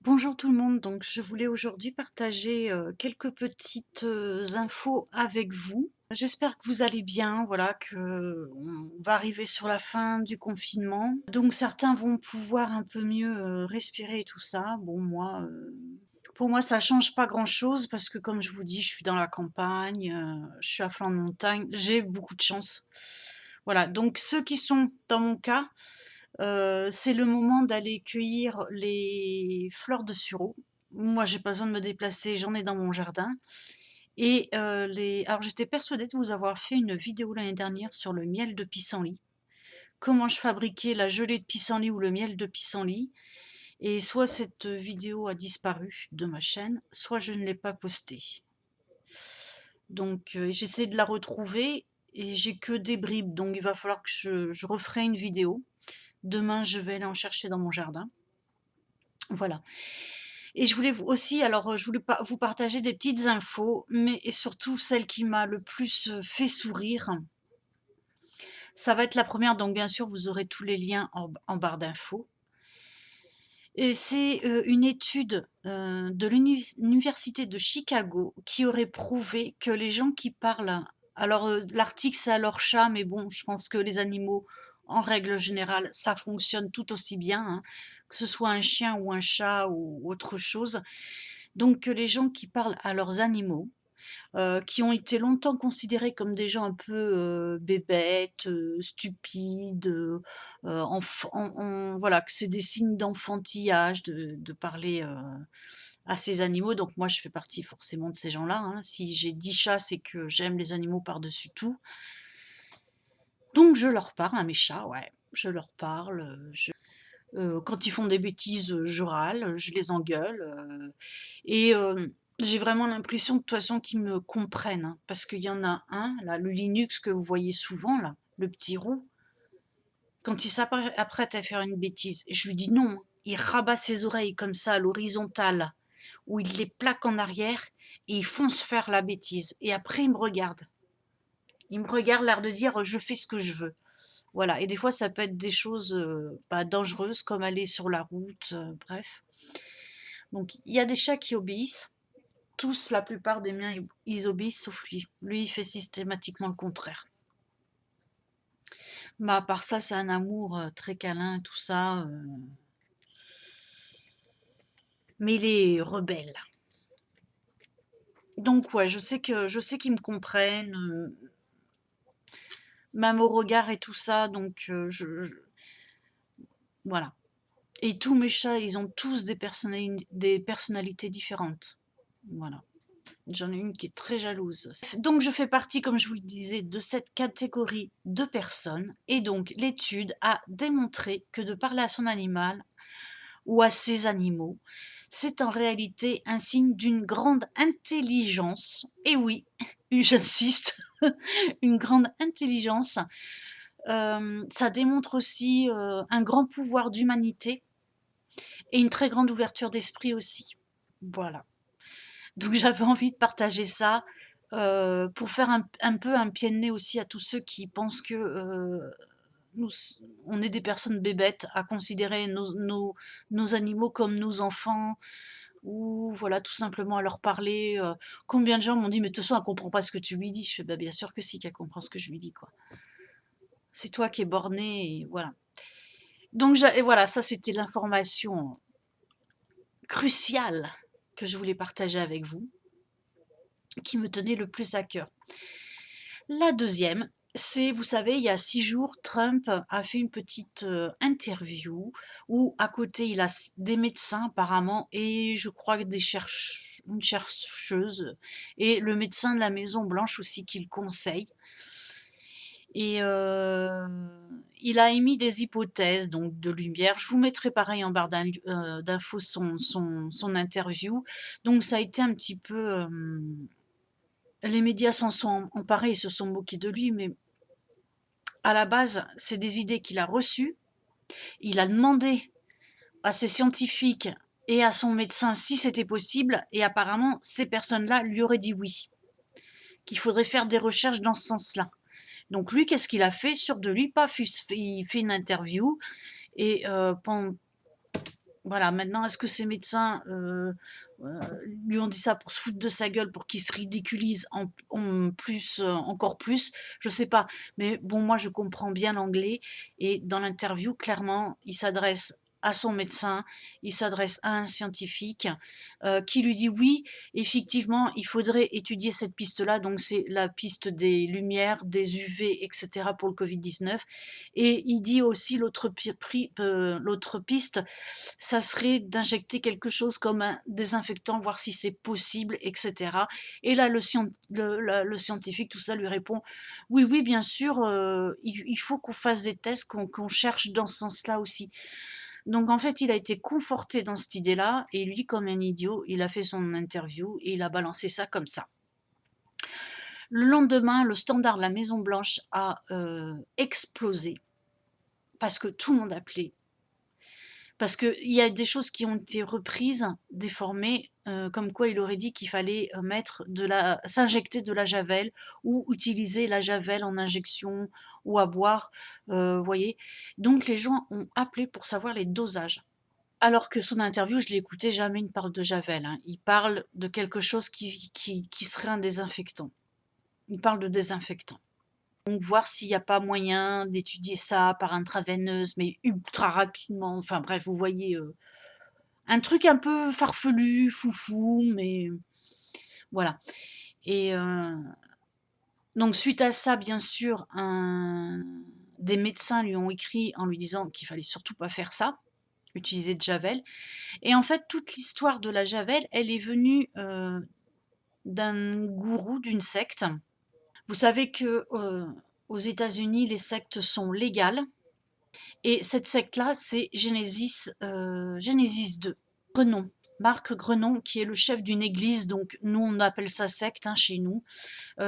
Bonjour tout le monde, donc je voulais aujourd'hui partager quelques petites infos avec vous. J'espère que vous allez bien, voilà, que on va arriver sur la fin du confinement. Donc certains vont pouvoir un peu mieux respirer et tout ça. Bon, moi, pour moi, ça change pas grand-chose parce que comme je vous dis, je suis dans la campagne, je suis à flanc de montagne, j'ai beaucoup de chance. Voilà, donc ceux qui sont dans mon cas, c'est le moment d'aller cueillir les fleurs de sureau. Moi, j'ai pas besoin de me déplacer, j'en ai dans mon jardin et les alors j'étais persuadée de vous avoir fait une vidéo l'année dernière sur le miel de pissenlit. Comment je fabriquais la gelée de pissenlit ou le miel de pissenlit et soit cette vidéo a disparu de ma chaîne, soit je ne l'ai pas postée. Donc j'essaie de la retrouver et j'ai que des bribes, donc il va falloir que je referai une vidéo. Demain, je vais aller en chercher dans mon jardin. Voilà. Et je voulais vous aussi alors, je voulais pas vous partager des petites infos, mais et surtout celle qui m'a le plus, fait sourire. Ça va être la première, donc bien sûr vous aurez tous les liens en barre d'infos et c'est, une étude, de l'université de Chicago qui aurait prouvé que les gens qui parlent alors, l'article c'est à leur chat, mais bon, je pense que les animaux, en règle générale, ça fonctionne tout aussi bien, hein, que ce soit un chien ou un chat ou autre chose. Donc les gens qui parlent à leurs animaux, qui ont été longtemps considérés comme des gens un peu, bébêtes, stupides, voilà, que c'est des signes d'enfantillage de parler, à ces animaux. Donc moi, je fais partie forcément de ces gens-là, hein. Si j'ai 10 chats, c'est que j'aime les animaux par-dessus tout. Donc je leur parle à mes chats, ouais, je leur parle, quand ils font des bêtises, je râle, je les engueule, et j'ai vraiment l'impression de toute façon qu'ils me comprennent, hein. Parce qu'il y en a un là, le Linux que vous voyez souvent là, le petit roux, quand il apprête à faire une bêtise, je lui dis: «Non», il rabat ses oreilles comme ça à l'horizontale, ou il les plaque en arrière et il fonce faire la bêtise et après il me regarde. Il me regarde, l'air de dire: «Je fais ce que je veux». Voilà, et des fois ça peut être des choses, bah, dangereuses comme aller sur la route, bref. Donc il y a des chats qui obéissent. Tous, la plupart des miens, ils obéissent sauf lui. Lui, il fait systématiquement le contraire. Mais à part ça, c'est un amour, très câlin tout ça, mais il est rebelle. Donc ouais, je sais qu'ils me comprennent, même au regard et tout ça, donc je voilà. Et tous mes chats, ils ont tous des personnalités différentes. Voilà. J'en ai une qui est très jalouse. Donc je fais partie, comme je vous le disais, de cette catégorie de personnes et donc l'étude a démontré que de parler à son animal ou à ses animaux, c'est en réalité un signe d'une grande intelligence et oui, j'insiste, une grande intelligence. Ça démontre aussi, un grand pouvoir d'humanité et une très grande ouverture d'esprit aussi. Voilà. Donc j'avais envie de partager ça, pour faire un peu un pied de nez aussi à tous ceux qui pensent que, nous s on est des personnes bébêtes à considérer nos animaux comme nos enfants ou voilà, tout simplement à leur parler, combien de gens m'ont dit: «Mais de toute façon, elle comprend pas ce que tu lui dis». Je fais: «Bah, bien sûr que si, qu'elle comprend ce que je lui dis, quoi. C'est toi qui es borné et voilà». Donc et voilà, ça c'était l'information cruciale que je voulais partager avec vous, qui me tenait le plus à cœur. La deuxième, c'est, vous savez, il y a 6 jours, Trump a fait une petite, interview où à côté il a des médecins apparemment et je crois que une chercheuse et le médecin de la Maison Blanche aussi qui le conseille et il a émis des hypothèses donc de lumière. Je vous mettrai pareil en barre d'infos son interview. Donc ça a été un petit peu, les médias s'en sont emparés, ils se sont moqués de lui, mais à la base, c'est des idées qu'il a reçues. Il a demandé à ses scientifiques et à son médecin si c'était possible, et apparemment, ces personnes-là lui auraient dit oui, qu'il faudrait faire des recherches dans ce sens-là. Donc lui, qu'est-ce qu'il a fait? Sûr de lui, paf, il fait une interview et Voilà, maintenant est-ce que ces médecins, lui ont dit ça pour se foutre de sa gueule, pour qu'il se ridiculise en plus, encore plus? Je sais pas. Mais bon, moi je comprends bien l'anglais et dans l'interview, clairement, il s'adresse à son médecin, il s'adresse à un scientifique, qui lui dit: «Oui, effectivement, il faudrait étudier cette piste-là», donc c'est la piste des lumières, des UV et cetera pour le Covid-19 et il dit aussi l'autre piste, ça serait d'injecter quelque chose comme un désinfectant, voir si c'est possible, et cetera. Et là, le scientifique, tout ça, lui répond: «Oui, oui, bien sûr, il faut qu'on fasse des tests, qu'on cherche dans ce sens-là aussi». Donc en fait, il a été conforté dans cette idée-là et lui, comme un idiot, il a fait son interview et il a balancé ça comme ça. Le lendemain, le standard de la Maison Blanche a, explosé parce que tout le monde appelait. Parce qu'il y a des choses qui ont été reprises, déformées, comme quoi il aurait dit qu'il fallait, s'injecter de la javel ou utiliser la javel en injection ou à boire, voyez? Donc les gens ont appelé pour savoir les dosages. Alors que son interview, je l'ai écouté, jamais il ne parle de javel, hein. Il parle de quelque chose qui serait un désinfectant. Il parle de désinfectant. Donc voir s'il n'y a pas moyen d'étudier ça par intraveineuse, mais ultra rapidement. Enfin bref, vous voyez, un truc un peu farfelu, foufou, mais voilà. Et donc suite à ça, bien sûr, des médecins lui ont écrit en lui disant qu'il fallait surtout pas faire ça, utiliser de javel. Et en fait, toute l'histoire de la javel, elle est venue, d'un gourou d'une secte. Vous savez que, aux États-Unis, les sectes sont légales et cette secte-là, c'est Genesis 2. Grenon, Marc Grenon, qui est le chef d'une église, donc nous on appelle ça secte, hein, chez nous,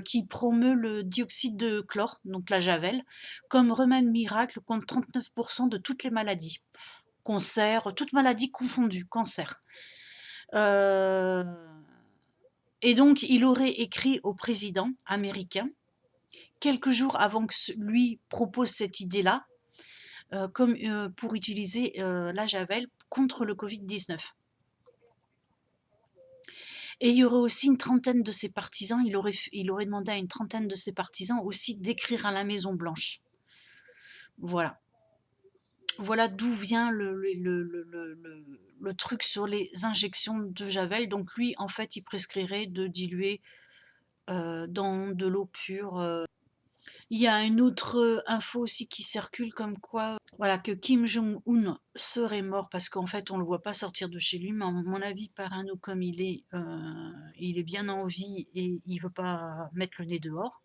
qui promeut le dioxyde de chlore, donc la javel, comme remède miracle contre 39% de toutes les maladies. Cancer, toutes maladies confondues, cancer. Euh, et donc il aurait écrit au président américain, quelques jours avant que lui propose cette idée-là, pour utiliser la javel contre le Covid-19. Et il y aurait aussi une trentaine de ses partisans, il aurait demandé à une trentaine de ses partisans aussi d'écrire à la Maison Blanche. Voilà. Voilà d'où vient le truc sur les injections de javel. Donc lui, en fait, il prescrirait de diluer dans de l'eau pure. Il y a une autre info aussi qui circule comme quoi, voilà, que Kim Jong-un serait mort parce qu'en fait on le voit pas sortir de chez lui, mais à mon avis, parano comme il est bien en vie et il veut pas mettre le nez dehors.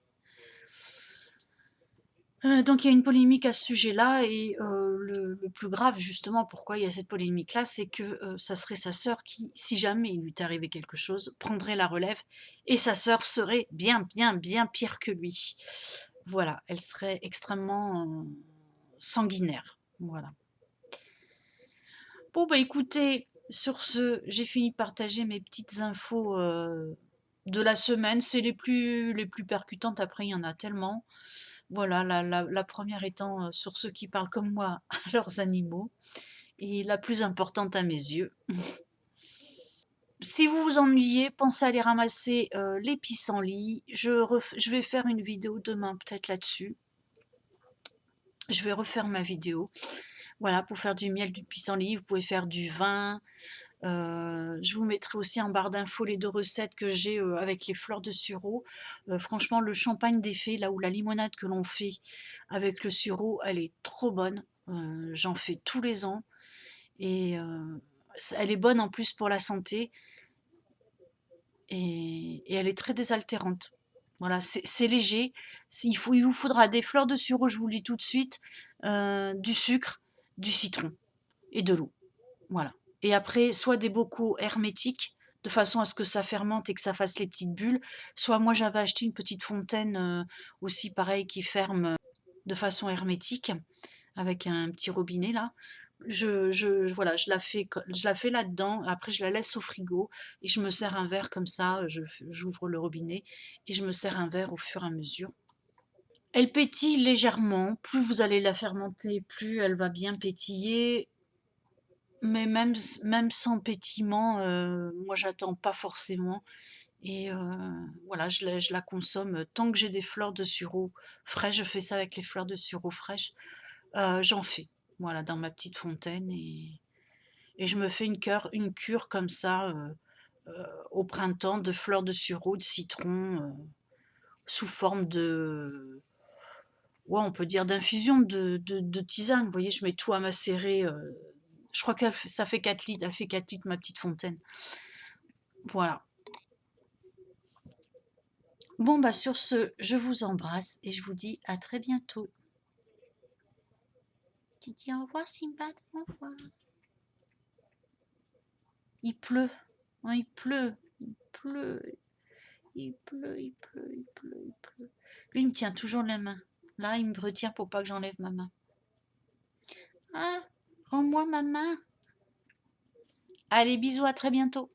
Donc il y a une polémique à ce sujet-là et le plus grave justement pourquoi il y a cette polémique-là, c'est que, ça serait sa sœur qui, si jamais il lui est arrivé quelque chose, prendrait la relève et sa sœur serait bien, bien, bien pire que lui. Voilà, elle serait extrêmement, sanguinaire, voilà. Bon bah écoutez, sur ce, j'ai fini de partager mes petites infos, de la semaine. C'est les plus percutantes, après il y en a tellement. Voilà, la première étant, sur ceux qui parlent comme moi à leurs animaux et la plus importante à mes yeux. Si vous vous ennuyez, pensez à aller ramasser, les pissenlits. Je vais faire une vidéo demain peut-être là-dessus. Je vais refaire ma vidéo. Voilà, pour faire du miel, du pissenlit, vous pouvez faire du vin. Je vous mettrai aussi en barre d'infos les 2 recettes que j'ai, avec les fleurs de sureau. Franchement, le champagne des fées, là, ou la limonade que l'on fait avec le sureau, elle est trop bonne. J'en fais tous les ans et elle est bonne en plus pour la santé et elle est très désaltérante. Voilà, c'est léger. Il vous faudra des fleurs de sureau, je vous le dis tout de suite, du sucre, du citron et de l'eau. Voilà. Et après, soit des bocaux hermétiques, de façon à ce que ça fermente et que ça fasse les petites bulles, soit moi j'avais acheté une petite fontaine aussi pareil qui ferme de façon hermétique, avec un petit robinet là. Voilà, je la fais là-dedans, après je la laisse au frigo et je me sers un verre comme ça, j'ouvre le robinet et je me sers un verre au fur et à mesure. Elle pétille légèrement, plus vous allez la fermenter, plus elle va bien pétiller. mais même sans pétillement, moi j'attends pas forcément et voilà, je la consomme tant que j'ai des fleurs de sureau fraîches. Je fais ça avec les fleurs de sureau fraîches, j'en fais, voilà, dans ma petite fontaine et je me fais une cure comme ça, au printemps de fleurs de sureau, de citron, sous forme de ouais, on peut dire d'infusion, de tisane. Vous voyez, je mets tout à macérer, je crois qu'elle ça fait 4 litres, elle fait 4 litres ma petite fontaine. Voilà. Bon, bah, sur ce, je vous embrasse et je vous dis à très bientôt. Tu dis au revoir Simbad, au revoir. Il pleut, hein, il pleut, il pleut, il pleut, il pleut, il pleut, il pleut. Lui, il me tient toujours la main. Là, il me retient pour pas que j'enlève ma main. Ah, rends-moi ma main. Allez, bisous, à très bientôt.